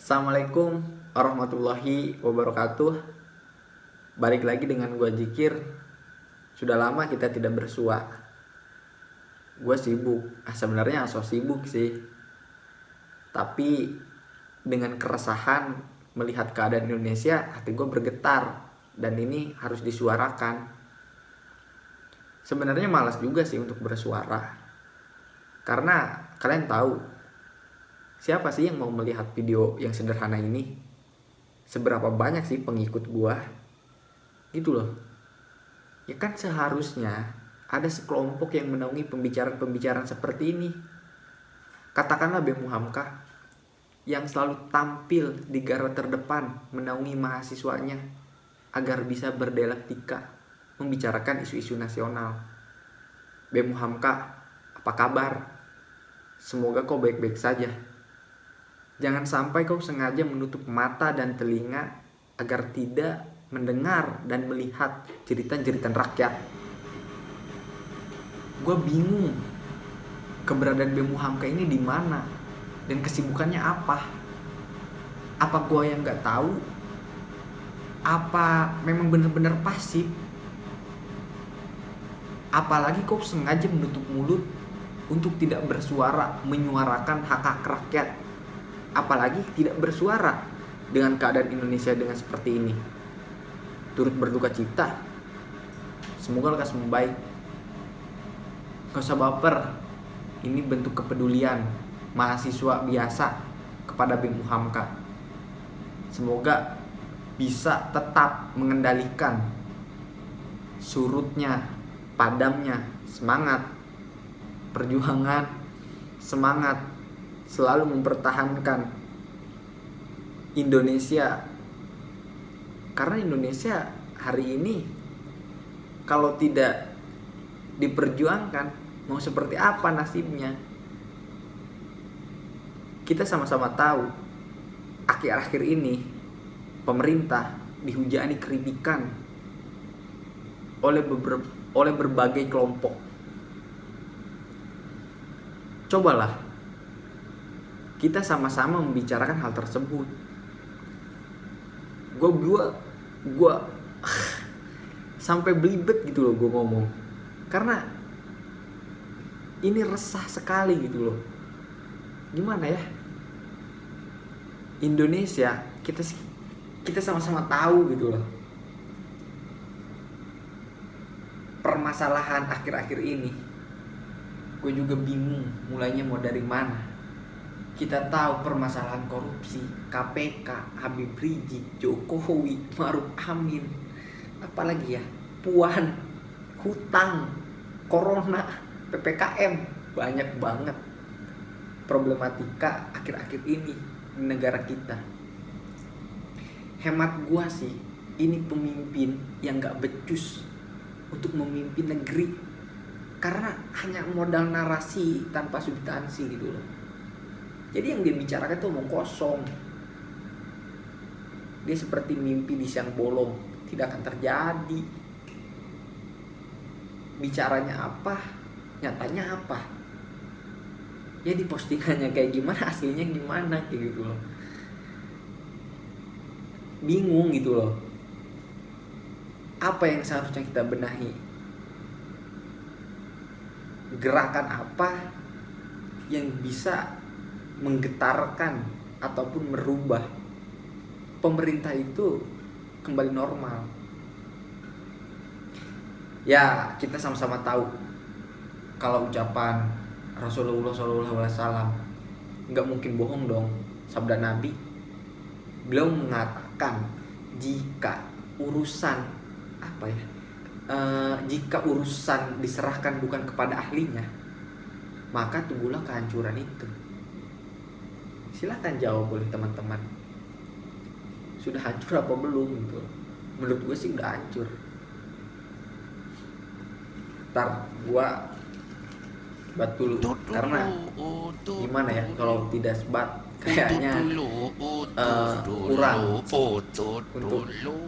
Assalamualaikum warahmatullahi wabarakatuh. Balik lagi dengan gua Jikir. Sudah lama kita tidak bersua. Gua sibuk. Sebenarnya so sibuk sih. Tapi dengan keresahan melihat keadaan Indonesia, hati gua bergetar. Dan ini harus disuarakan. Sebenarnya malas juga sih untuk bersuara. Karena kalian tahu, siapa sih yang mau melihat video yang sederhana ini? Seberapa banyak sih pengikut gua? Gitu loh. Ya kan seharusnya ada sekelompok yang menaungi pembicaraan-pembicaraan seperti ini. Katakanlah BEM Muhamka yang selalu tampil di garda terdepan menaungi mahasiswanya agar bisa berdialektika membicarakan isu-isu nasional. BEM Muhamka, apa kabar? Semoga kau baik-baik saja. Jangan sampai kau sengaja menutup mata dan telinga agar tidak mendengar dan melihat jeritan-jeritan rakyat. Gue bingung keberadaan BEM Muhamka ini di mana dan kesibukannya apa. Apa gue yang nggak tahu? Apa memang benar-benar pasif? Apalagi kau sengaja menutup mulut untuk tidak bersuara menyuarakan hak-hak rakyat. Apalagi tidak bersuara dengan keadaan Indonesia dengan seperti ini. Turut berduka cita. Semoga lekas membaik. Gak usah baper. Ini bentuk kepedulian mahasiswa biasa kepada BEM Muhamka. Semoga bisa tetap mengendalikan surutnya, padamnya semangat perjuangan, semangat selalu mempertahankan Indonesia. Karena Indonesia hari ini kalau tidak diperjuangkan, mau seperti apa nasibnya? Kita sama-sama tahu akhir-akhir ini pemerintah dihujani kritikan oleh berbagai kelompok. Cobalah kita sama-sama membicarakan hal tersebut. Gue sampai belibet gitu loh gue ngomong, karena ini resah sekali gitu loh. Gimana ya, Indonesia kita sama-sama tahu gitu loh permasalahan akhir-akhir ini. Gue juga bingung mulainya mau dari mana. Kita tahu permasalahan korupsi, KPK, Habib Rizik, Jokowi, Maruf Amin, apalagi ya, Puan, hutang, Corona, PPKM, banyak banget problematika akhir-akhir ini di negara kita. Hemat gua sih, ini pemimpin yang gak becus untuk memimpin negeri, karena hanya modal narasi tanpa substansi gitu loh. Jadi yang dia bicarakan itu omong kosong. Dia seperti mimpi di siang bolong, tidak akan terjadi. Bicaranya apa, nyatanya apa. Ya di postingannya kayak gimana, aslinya gimana kayak gitu loh. Bingung gitu loh. Apa yang seharusnya kita benahi? Gerakan apa yang bisa menggetarkan ataupun merubah pemerintah itu kembali normal? Ya kita sama-sama tahu kalau ucapan Rasulullah SAW nggak mungkin bohong dong. Sabda Nabi, beliau mengatakan jika urusan jika urusan diserahkan bukan kepada ahlinya, maka tunggulah kehancuran itu. Silahkan jawab oleh teman-teman, sudah hancur apa belum gitu. Menurut gue sih udah hancur. Ntar gue sebat dulu, karena gimana ya, kalau tidak sebat kayaknya kurang untuk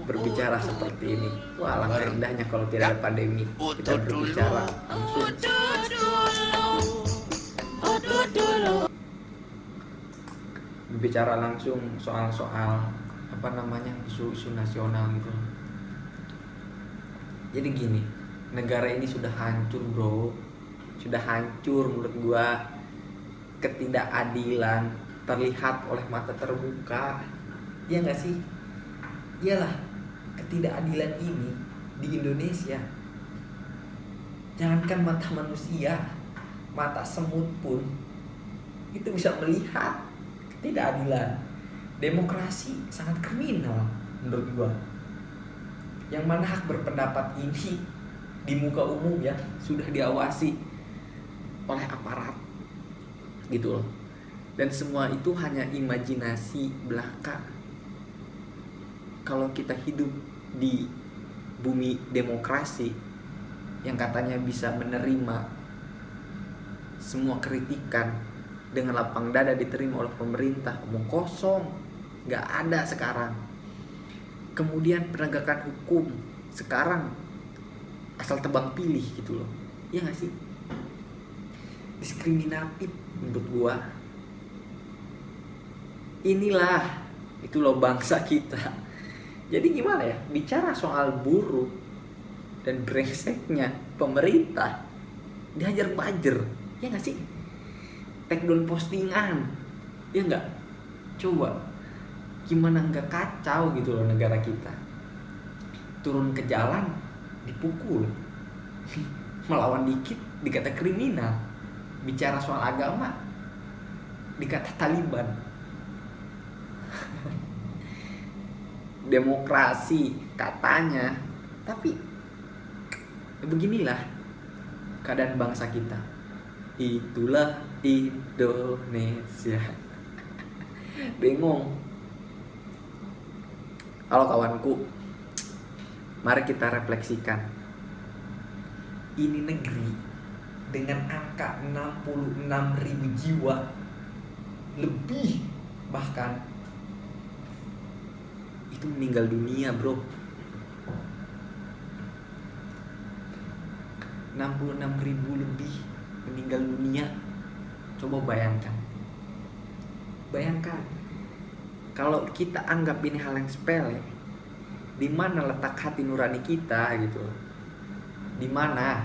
berbicara seperti ini. Wah, alangkah indahnya kalau tidak ada pandemi, kita berbicara langsung. bicara langsung soal-soal apa namanya isu-isu nasional gitu. Jadi gini, negara ini sudah hancur bro, sudah hancur menurut gua. Ketidakadilan terlihat oleh mata terbuka, ya nggak sih? Iyalah, ketidakadilan ini di Indonesia, jangankan mata manusia, mata semut pun itu bisa melihat ketidakadilan. Demokrasi sangat kriminal menurut gua. Yang mana hak berpendapat ini di muka umum ya sudah diawasi oleh aparat gitu loh. Dan semua itu hanya imajinasi belaka. Kalau kita hidup di bumi demokrasi yang katanya bisa menerima semua kritikan dengan lapang dada diterima oleh pemerintah, omong kosong, nggak ada sekarang. Kemudian penegakan hukum sekarang asal tebang pilih gitu loh, iya nggak sih? Diskriminatif menurut gua. Inilah itu loh bangsa kita. Jadi gimana ya, bicara soal buruk dan brengseknya pemerintah, dihajar bajer, ya nggak sih? Take down postingan, ya nggak? Coba gimana nggak kacau gitu loh negara kita. Turun ke jalan dipukul, melawan dikit dikata kriminal, bicara soal agama dikata Taliban. Demokrasi katanya, tapi beginilah keadaan bangsa kita. Itulah Indonesia. Bingung. Halo kawanku, mari kita refleksikan. Ini negeri dengan angka 66.000 jiwa lebih, bahkan itu meninggal dunia bro. 66.000 lebih meninggal dunia. Coba bayangkan kalau kita anggap ini hal yang sepele, di mana letak hati nurani kita gitu? Di mana?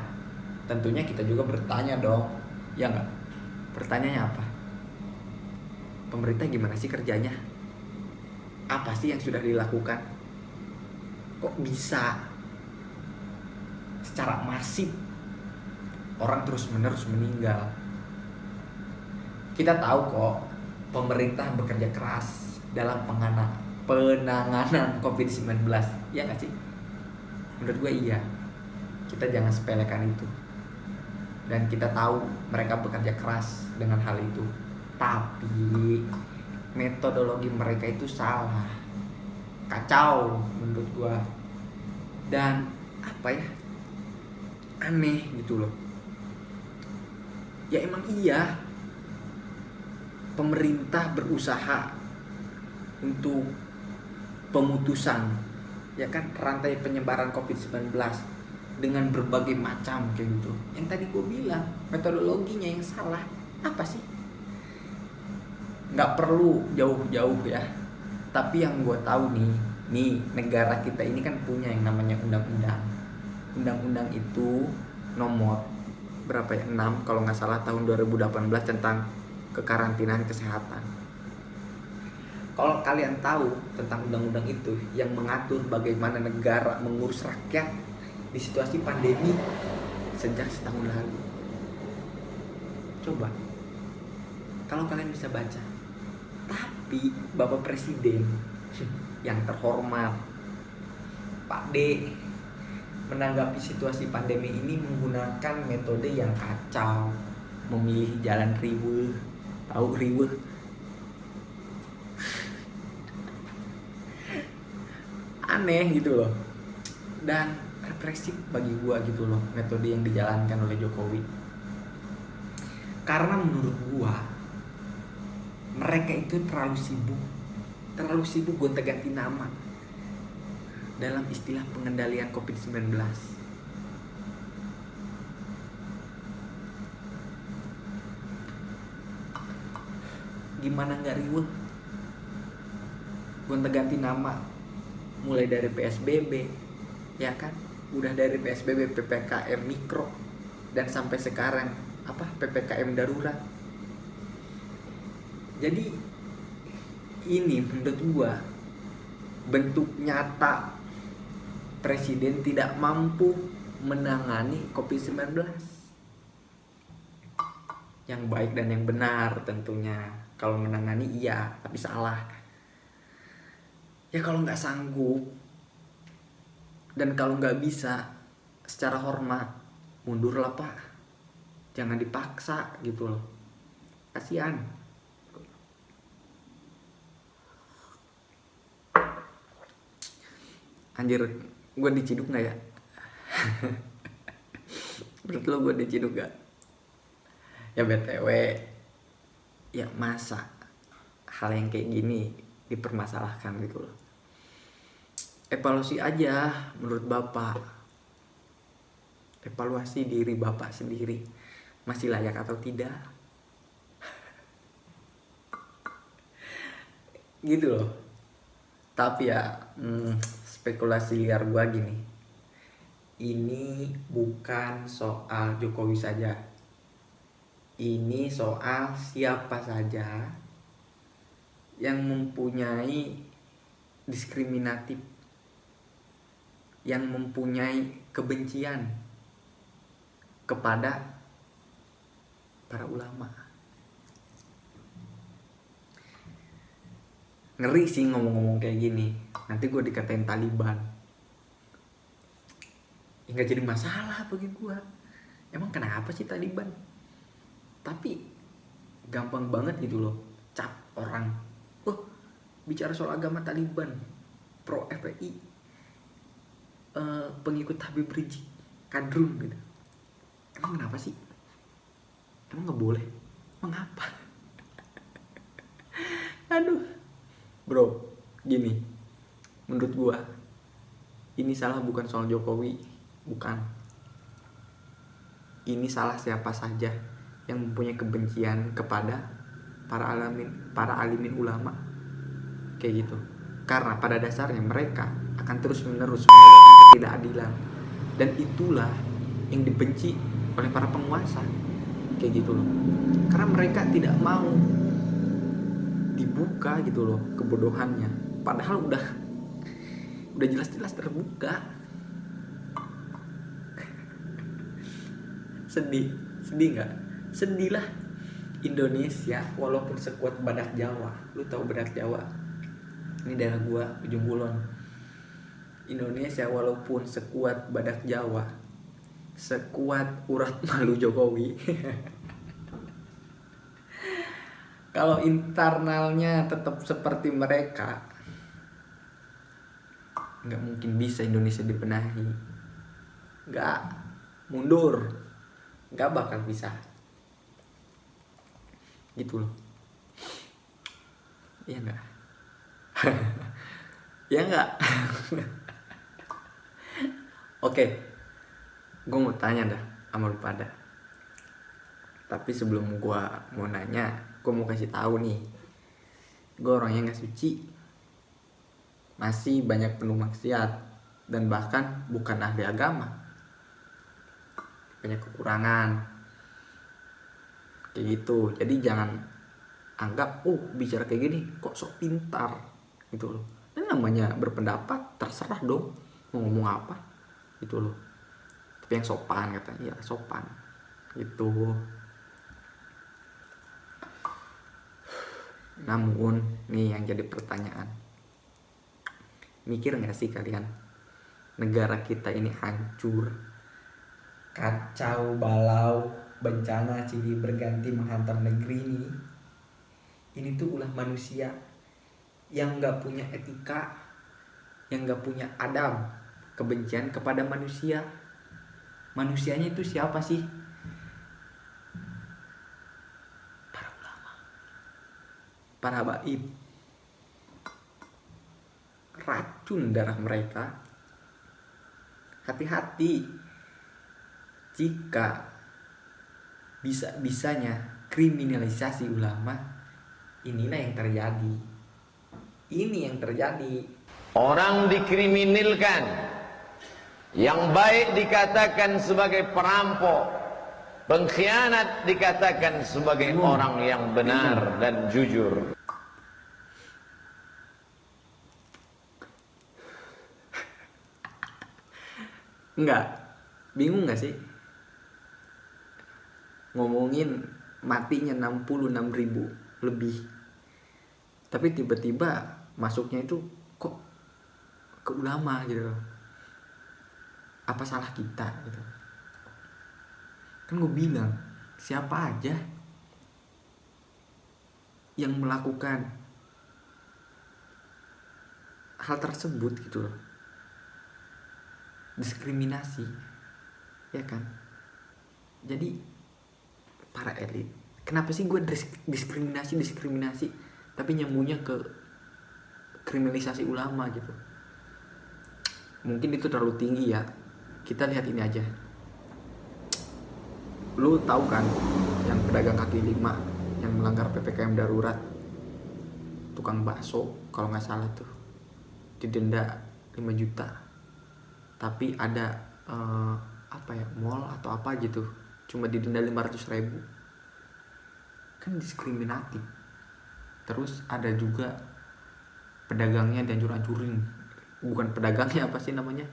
Tentunya kita juga bertanya dong, ya nggak? Pertanyaannya apa? Pemerintah gimana sih kerjanya? Apa sih yang sudah dilakukan? Kok bisa secara masif orang terus-menerus meninggal? Kita tahu kok pemerintah bekerja keras dalam penanganan COVID-19, ya nggak sih? Menurut gue iya. Kita jangan sepelekan itu. Dan kita tahu mereka bekerja keras dengan hal itu. Tapi metodologi mereka itu salah, kacau menurut gue. Dan apa ya, aneh gitu loh. Ya emang iya, pemerintah berusaha untuk pemutusan ya kan rantai penyebaran COVID-19 dengan berbagai macam kayak gitu. Yang tadi gue bilang metodologinya yang salah. Apa sih? Nggak perlu jauh-jauh ya. Tapi yang gue tahu nih negara kita ini kan punya yang namanya undang-undang. Undang-undang itu nomor berapa ya? 6 kalau nggak salah tahun 2018 tentang kekarantinaan kesehatan. Kalau kalian tahu tentang undang-undang itu yang mengatur bagaimana negara mengurus rakyat di situasi pandemi sejak setahun lalu. Coba kalau kalian bisa baca. Tapi Bapak Presiden yang terhormat Pak D menanggapi situasi pandemi ini menggunakan metode yang kacau, memilih jalan riweuh. Tahu riweuh? Aneh gitu loh. Dan represif bagi gua gitu loh metode yang dijalankan oleh Jokowi. Karena menurut gua mereka itu terlalu sibuk gonta-ganti nama dalam istilah pengendalian COVID-19. Gimana nggak riweuh gonta-ganti nama, mulai dari PSBB, ya kan, udah dari PSBB, PPKM mikro, dan sampai sekarang PPKM darurat. Jadi ini menurut gua bentuk nyata presiden tidak mampu menangani COVID-19 yang baik dan yang benar tentunya. Kalau menangani iya, tapi salah. Ya kalau nggak sanggup dan kalau nggak bisa, secara hormat mundurlah Pak, jangan dipaksa gitu loh, kasihan. Anjir, gue diciduk nggak ya? Menurut lo gue diciduk gak? Ya BTW, ya masa hal yang kayak gini dipermasalahkan gitu loh. Evaluasi aja menurut Bapak. Evaluasi diri Bapak sendiri, masih layak atau tidak? Gitu loh. Tapi ya spekulasi liar gua gini, ini bukan soal Jokowi saja, ini soal siapa saja yang mempunyai diskriminatif, yang mempunyai kebencian kepada para ulama. Ngeri sih ngomong-ngomong kayak gini, nanti gue dikatain Taliban. Ya gak jadi masalah bagi gue. Emang kenapa sih Taliban? Tapi gampang banget gitu loh cap orang. Bicara soal agama Taliban, pro FPI, pengikut Habib Rizik, kadrun gitu. Emang kenapa sih? Emang gak boleh? Mengapa? Aduh. Bro, gini, menurut gua ini salah bukan soal Jokowi, bukan. Ini salah siapa saja yang mempunyai kebencian kepada para alimin ulama kayak gitu. Karena pada dasarnya mereka akan terus-menerus menegakkan ketidakadilan, dan itulah yang dibenci oleh para penguasa kayak gitu loh. Karena mereka tidak mau dibuka gitu loh kebodohannya, padahal udah jelas-jelas terbuka. sedih nggak? Sedih lah. Indonesia walaupun sekuat Badak Jawa, lu tahu Badak Jawa, ini daerah gua, Ujung Kulon. Indonesia walaupun sekuat Badak Jawa, sekuat urat malu Jokowi, kalau internalnya tetap seperti mereka, nggak mungkin bisa Indonesia dibenahi. Nggak, mundur, nggak bakal bisa. Gitu loh. Iya nggak? Ya nggak? Oke, gue mau tanya dah sama lu pada. Tapi sebelum gue mau nanya, gue mau kasih tahu nih, gue orangnya nggak suci, masih banyak penuh maksiat, dan bahkan bukan ahli agama, banyak kekurangan kayak gitu. Jadi jangan anggap bicara kayak gini kok sok pintar gitu loh. Dan namanya berpendapat, terserah dong mau ngomong apa gitu loh. Tapi yang sopan katanya, ya sopan gitu. Namun nih yang jadi pertanyaan, mikir gak sih kalian, negara kita ini hancur, kacau balau, bencana silih berganti menghantam negeri ini. Ini tuh ulah manusia yang gak punya etika, yang gak punya adab, kebencian kepada manusia. Manusianya itu siapa sih? Para ulama, para habaib. Racun darah mereka. Hati-hati jika bisa-bisanya kriminalisasi ulama. Inilah yang terjadi. Ini yang terjadi. Orang dikriminalkan, yang baik dikatakan sebagai perampok, pengkhianat dikatakan sebagai orang yang benar dan jujur. Enggak, bingung gak sih? Ngomongin matinya 66.000 lebih, tapi tiba-tiba masuknya itu kok ke ulama gitu. Apa salah kita gitu? Kan gue bilang, siapa aja yang melakukan hal tersebut gitu loh, diskriminasi, ya kan? Jadi para elit, kenapa sih gue diskriminasi tapi nyambungnya ke kriminalisasi ulama gitu? Mungkin itu terlalu tinggi ya. Kita lihat ini aja. Lu tahu kan yang pedagang kaki lima yang melanggar PPKM darurat, tukang bakso kalau nggak salah tuh didenda 5 juta, tapi ada apa ya, mall atau apa gitu cuma didenda 500.000. Kan diskriminatif. Terus ada juga pedagangnya dihancur-hancurin, bukan pedagangnya, apa sih namanya,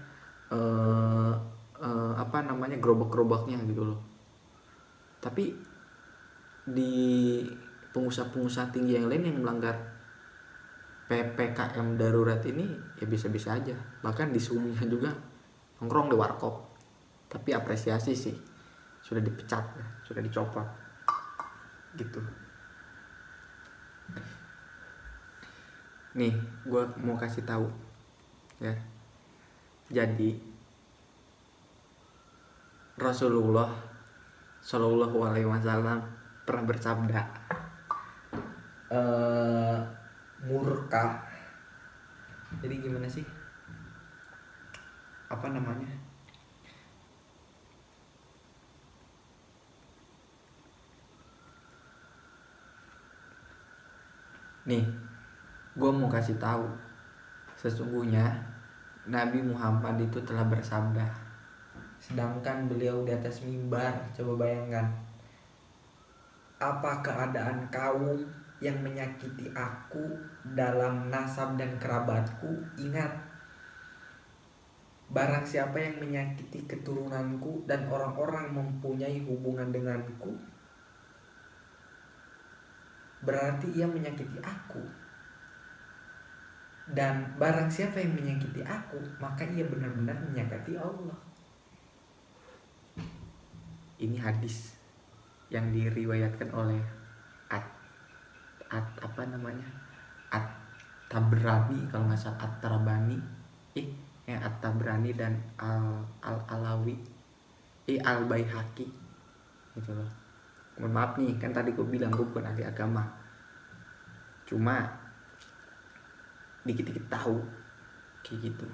apa namanya, gerobak-gerobaknya gitu loh. Tapi di pengusaha-pengusaha tinggi yang lain yang melanggar PPKM darurat ini ya bisa-bisa aja, bahkan disuruhnya juga nongkrong di warkop. Tapi apresiasi sih, sudah dipecat ya, sudah dicopot gitu. Nih, gue mau kasih tahu ya. Jadi Rasulullah Shallallahu Alaihi Wasallam pernah bersabda, murka. Jadi gimana sih? Apa namanya? Nih, gue mau kasih tahu, sesungguhnya Nabi Muhammad itu telah bersabda, sedangkan beliau di atas mimbar. Coba bayangkan, apa keadaan kaum yang menyakiti aku dalam nasab dan kerabatku? Ingat, barang siapa yang menyakiti keturunanku dan orang-orang mempunyai hubungan denganku, berarti ia menyakiti aku. Dan barang siapa yang menyakiti aku, maka ia benar-benar menyakiti Allah. Ini hadis yang diriwayatkan oleh apa namanya, At-Tabrani kalau nggak salah, At-Tabrani, At-Tabrani dan Al-Alawi, Al-Baihaqi gitu loh. Mohon maaf nih, kan tadi gue bilang gue bukan ahli agama, cuma dikit-dikit tahu kayak gitu.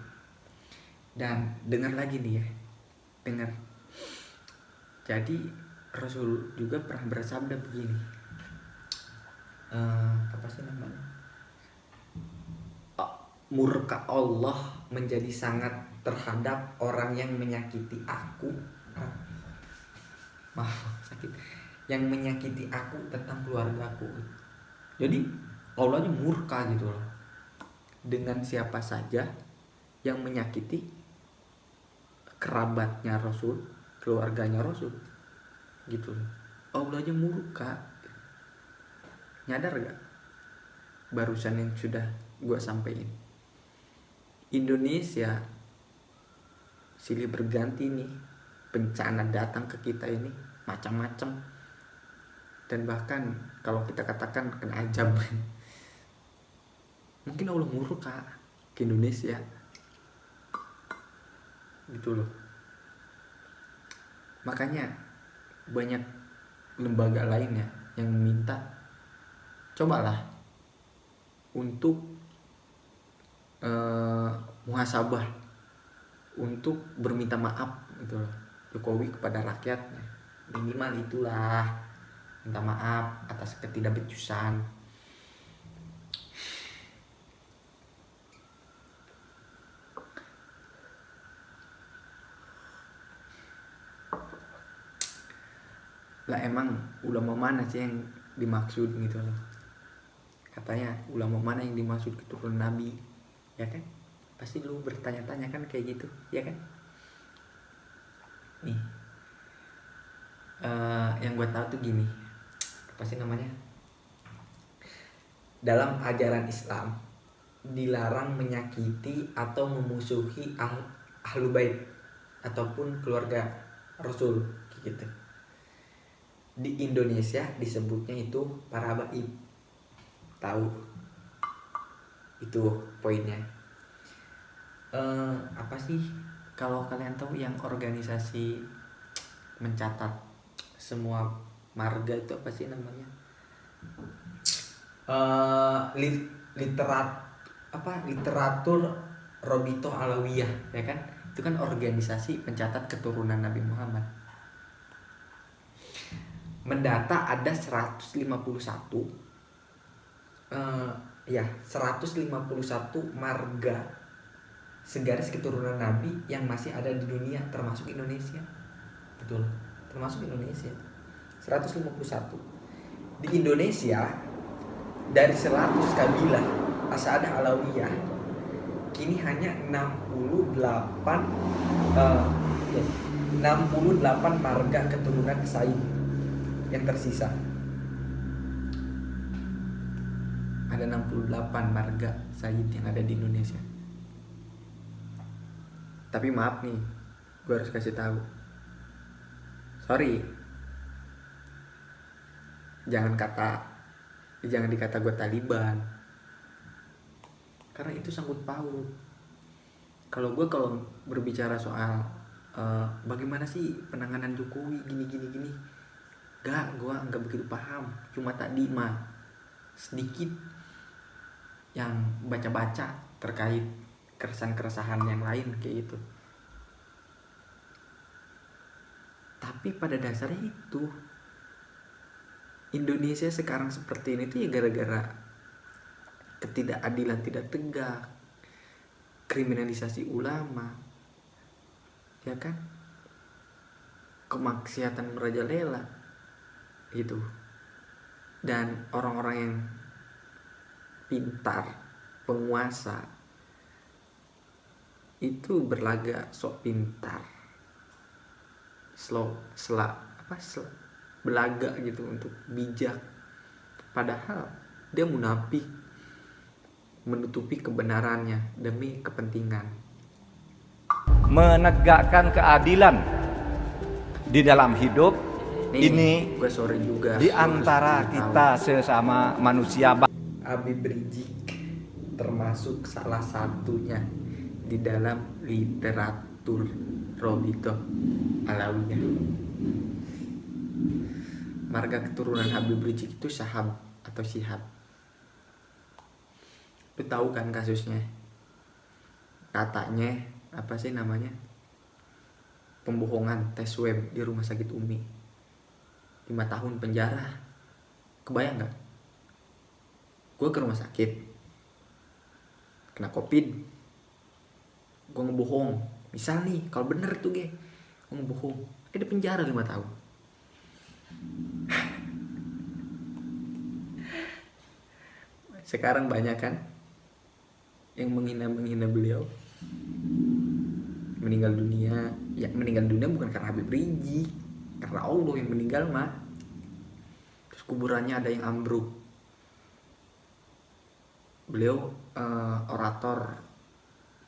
Dan dengar lagi nih ya, dengar. Jadi Rasul juga pernah bersabda begini, apa sih namanya, murka Allah menjadi sangat terhadap orang yang menyakiti aku, maaf sakit, yang menyakiti aku tentang keluargaku. Jadi Allahnya murka gitu loh dengan siapa saja yang menyakiti kerabatnya Rasul, keluarganya Rasul gitu loh. Allahnya murka. Nyadar gak barusan yang sudah gue sampaikan? Indonesia silih berganti nih, bencana datang ke kita ini macam-macam, dan bahkan kalau kita katakan kena ajab. Mungkin Allah murka ke Indonesia gitu loh. Makanya banyak lembaga lainnya yang meminta, cobalah untuk muhasabah, untuk berminta maaf gitu loh, Jokowi kepada rakyatnya. Minimal itulah, minta maaf atas ketidakbecusan. Lah emang ulama mana sih yang dimaksud gitu loh. Katanya ulama mana yang dimaksud keturunan Nabi, ya kan? Pasti lu bertanya-tanya kan kayak gitu, ya kan? Nih, yang gue tahu tuh gini, apa sih namanya? Dalam ajaran Islam dilarang menyakiti atau memusuhi ahlu bait ataupun keluarga Rasul gitu. Di Indonesia disebutnya itu para habaib. Tahu? Itu poinnya. Apa sih kalau kalian tahu yang organisasi mencatat semua marga itu apa sih namanya? Literatur Robito Alawiyah, ya kan? Itu kan organisasi pencatat keturunan Nabi Muhammad. Mendata ada 151 151 marga segaris keturunan Nabi yang masih ada di dunia, termasuk Indonesia. Betul, termasuk Indonesia. 151. Di Indonesia dari 100 kabilah Asadah Alawiyah kini hanya 68 marga keturunan Said yang tersisa. Ada 68 marga Said yang ada di Indonesia. Tapi maaf nih, gue harus kasih tahu. Sorry, jangan dikata gue Taliban, karena itu sangkut paut. Kalau berbicara soal bagaimana sih penanganan Jokowi gini, gue nggak begitu paham. Cuma tadi mah sedikit yang baca-baca terkait keresahan yang lain kayak gitu. Tapi pada dasarnya itu Indonesia sekarang seperti ini tuh ya gara-gara ketidakadilan tidak tegak, kriminalisasi ulama, ya kan, kemaksiatan merajalela itu, dan orang-orang yang pintar, penguasa itu berlagak sok pintar, belaga gitu untuk bijak, padahal dia munafik, menutupi kebenarannya demi kepentingan. Menegakkan keadilan di dalam hidup ini gue sorry juga di antara kita sesama manusia. Habib Rizik termasuk salah satunya di dalam literatur Robito Alawiyah. Marga keturunan Habib Rizik itu Syahab atau Syihab. Lu tahu kan kasusnya? Katanya apa sih namanya? Pembohongan tes swab di rumah sakit Umi. 5 tahun penjara. Kebayang gak? Gue ke rumah sakit, kena COVID, gue ngebohong. Misal nih, kalau bener tuh gue ngebohong, di penjara 5 tahun. Sekarang banyak kan yang menghina beliau, meninggal dunia. Ya meninggal dunia bukan karena Habib Rizik, karena Allah yang meninggal mah. Terus kuburannya ada yang ambruk. Beliau orator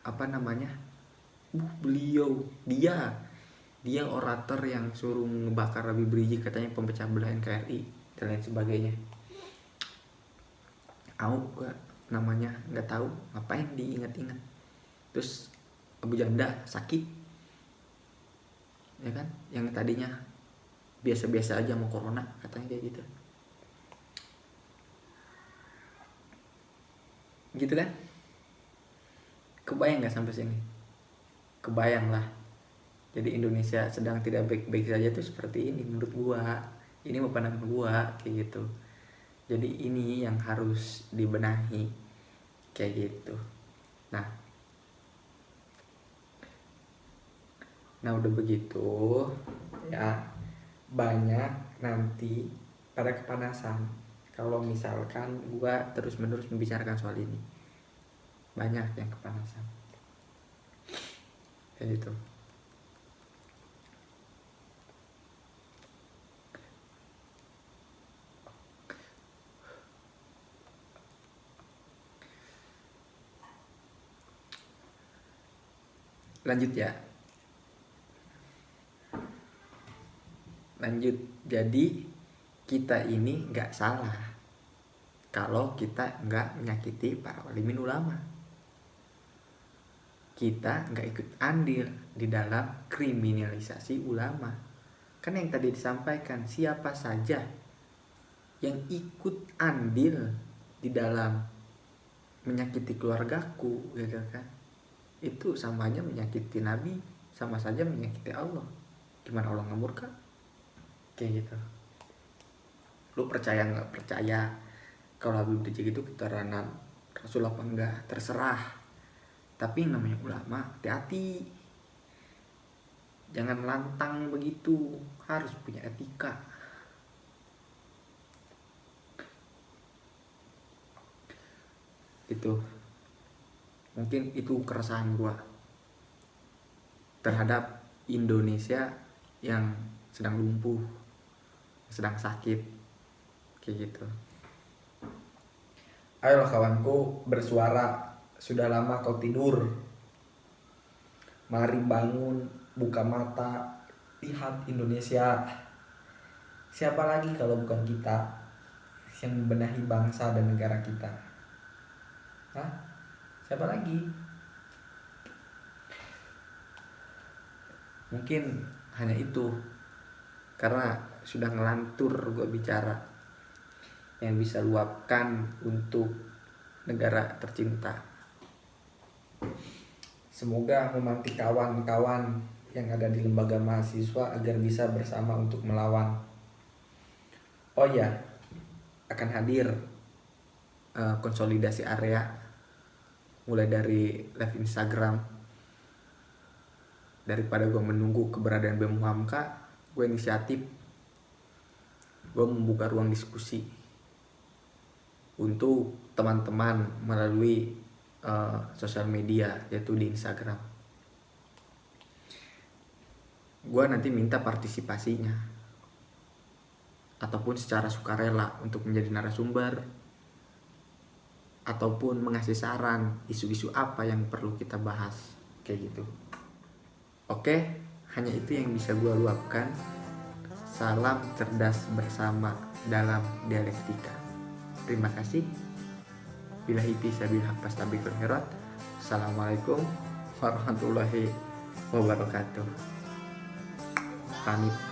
apa namanya? Dia orator yang suruh ngebakar Habib Rizik, katanya pemecah belah NKRI dan lain sebagainya. Namanya nggak tahu, ngapain diingat-ingat. Terus Abu Janda sakit, ya kan, yang tadinya biasa-biasa aja mau corona, katanya kayak gitu kan. Kebayang nggak sampai sini? Kebayang lah. Jadi Indonesia sedang tidak baik-baik saja tuh seperti ini menurut gua. Ini pandangan gua kayak gitu. Jadi ini yang harus dibenahi kayak gitu. Nah udah begitu ya, banyak nanti pada kepanasan kalau misalkan gua terus-menerus membicarakan soal ini. Banyak yang kepanasan. Kayak gitu. Lanjut ya. Lanjut. Jadi kita ini nggak salah kalau kita nggak menyakiti para walimin ulama. Kita nggak ikut andil di dalam kriminalisasi ulama. Kan yang tadi disampaikan, siapa saja yang ikut andil di dalam menyakiti keluargaku, gitu kan, itu samanya menyakiti Nabi, sama saja menyakiti Allah. Gimana Allah nggak murka? Kayak gitu. Lu percaya nggak percaya kalau Habib Rizik itu keturunan Rasul apa enggak, terserah. Tapi yang namanya ulama, hati-hati, jangan lantang begitu, harus punya etika. Itu mungkin itu keresahan gua terhadap Indonesia yang sedang lumpuh, sedang sakit, kayak gitu. Ayolah kawanku, bersuara. Sudah lama kau tidur. Mari bangun, buka mata, lihat Indonesia. Siapa lagi kalau bukan kita yang membenahi bangsa dan negara kita? Hah? Siapa lagi? Mungkin hanya itu, karena sudah ngelantur gue bicara, yang bisa luapkan untuk negara tercinta. Semoga memantik kawan-kawan yang ada di lembaga mahasiswa agar bisa bersama untuk melawan. Oh ya, akan hadir konsolidasi area mulai dari live Instagram. Daripada gue menunggu keberadaan BEM Hamka, gue inisiatif, gue membuka ruang diskusi untuk teman-teman melalui sosial media, yaitu di Instagram. Gue nanti minta partisipasinya, ataupun secara sukarela untuk menjadi narasumber, ataupun mengasih saran isu-isu apa yang perlu kita bahas, kayak gitu. Oke, hanya itu yang bisa gue luapkan. Salam cerdas bersama dalam dialektika. Terima kasih. Billahi fisabilil haq fastabiqul khairat. Assalamualaikum warahmatullahi wabarakatuh. Pamit.